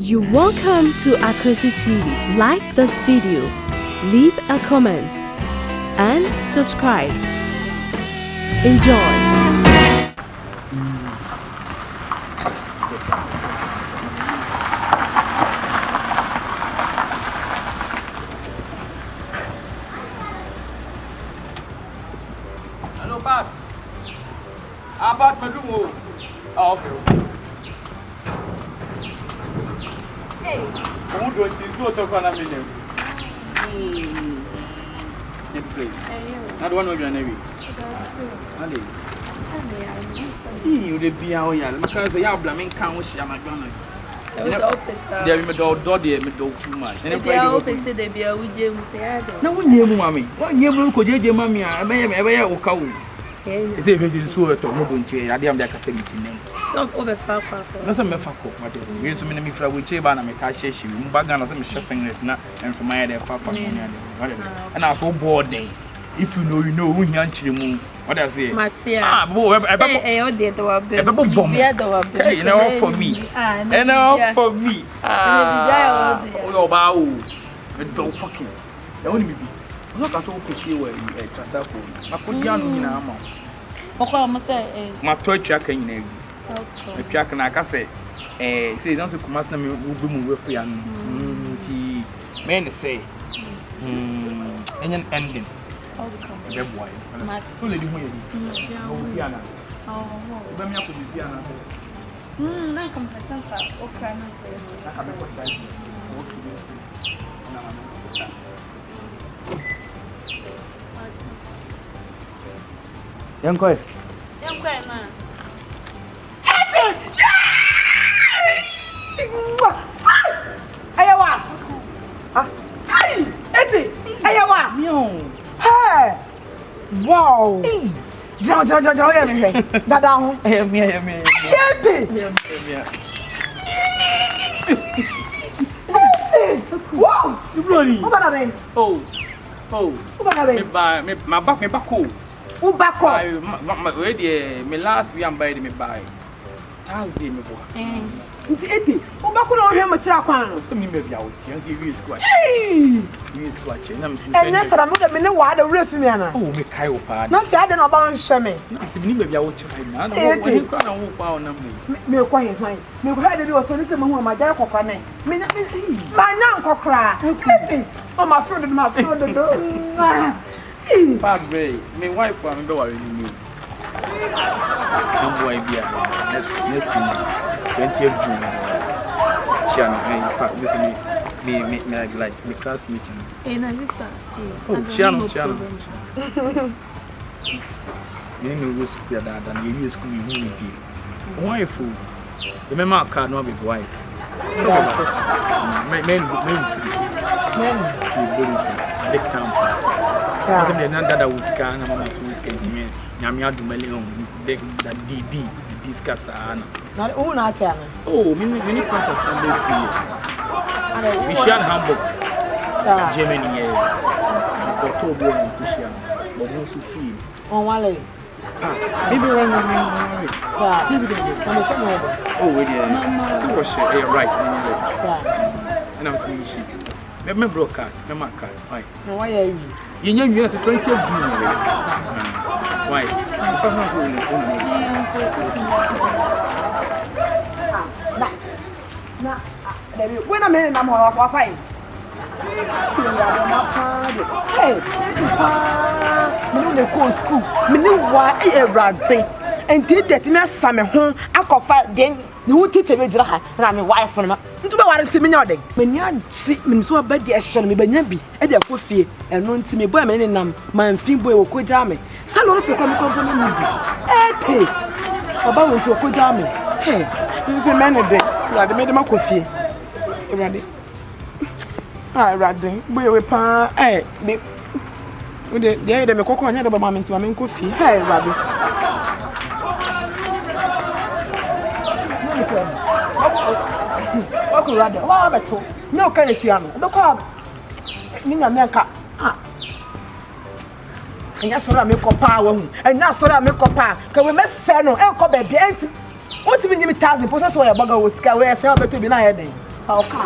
You're welcome to AKWASI TV. Like this video, leave a comment, and subscribe. Enjoy. Hello, Pat. Pat, Madumo. Oh, okay. Hey. Who don't you so talk on a minute? It's say. Not one of your navy. You the be our yard because they are blaming Count Yamagana. There is a dog, me dog too much. And if I open, say they be a with James. No one knew, Mammy. What you could you, Mammy? I may have ever cow. It's a very sort of mobile chair. I am like a thing. Don't over far. No, some Mefako. Here's so many for which Eban and Metashi, Bagan, some shussing it not, and from my other papa. And I so bored day. If you know, who yanchi moon. What I say? Matsia. Hey, you know, for me. And now for me. Oh, bow. Don't fucking. Only me. Look at all coffee where you ate yourself. I could yarn in a mouth. My toy track in a track, and I can say, they don't come as me will be with you and men say, and an ending. The boy, fully doing Fiana. Oh, let me up with Fiana. I come present. Okay, Young boy. man. Ayawa. Hey, Eddie. Ayawa. No. Hey. Wow. Down, everything. That down. Me. Eddie. Wow. You bloody. Who about that? Oh. Who about that? Me back. Who back up? Me last week I'm buying me buy. Thursday me go. It's Eddie. Who back on him at Sakwan? Some me be out. You see we squash. Hey. We squash. And that's what I'm going to know why the riff me. Oh, me kai opa. Not fair than about Shemmy. I see me be out right now. No, you can't walk on them. Me quiet mine. Me heard it was so listen who my dad cock. Me my nan cry. Oh my friend. Pat Bray, my wife for me worry me. I'm boy be next 20th June. Chiana, Pat, listen me like me class meeting. No, sister. Oh, Chiana. You know school that and you use school you need. Wife, the mema card no be wife. Men big town. Some of the that was scan, Mamma Swiss came Yamia do million, the DB, discuss. Not all our channel. Oh, many contacts on the 2 years. We shall Hamburg, Germany, October and Christian, but also free. On Wally. Maybe run oh, yeah. So was right. And I was really cheap. Me broke card, me mark card. Why? Why are you? You know you have to 20th June. Why? When I'm in, I'm off fine. Hey, me no school. Me no why a ranting. And did that me some home. I could fight then. You would teach me and I'm a wife from into the warranty me now. When you see me so bad, the action me, Benyabi, and their coffee, and non to me, boy, my name, my fin boy will quit jammy. Salon if you come company. About to quit jammy. Hey, you say man a day. I made my coffee. Ready? I rather, boy, we pa, eh, me. With the idea, me cocoa, and the mamma to my coffee. Hey, Rabbi. Okay, rather. What about you? No, can you see him? Look up. Nina Meka. And that's what I make up power. And that's what I make up power. Can we mess no? And come baby. What do you mean? 1,000 possess where a bugger was scared? Where I say, I'll be to be night. fa o ka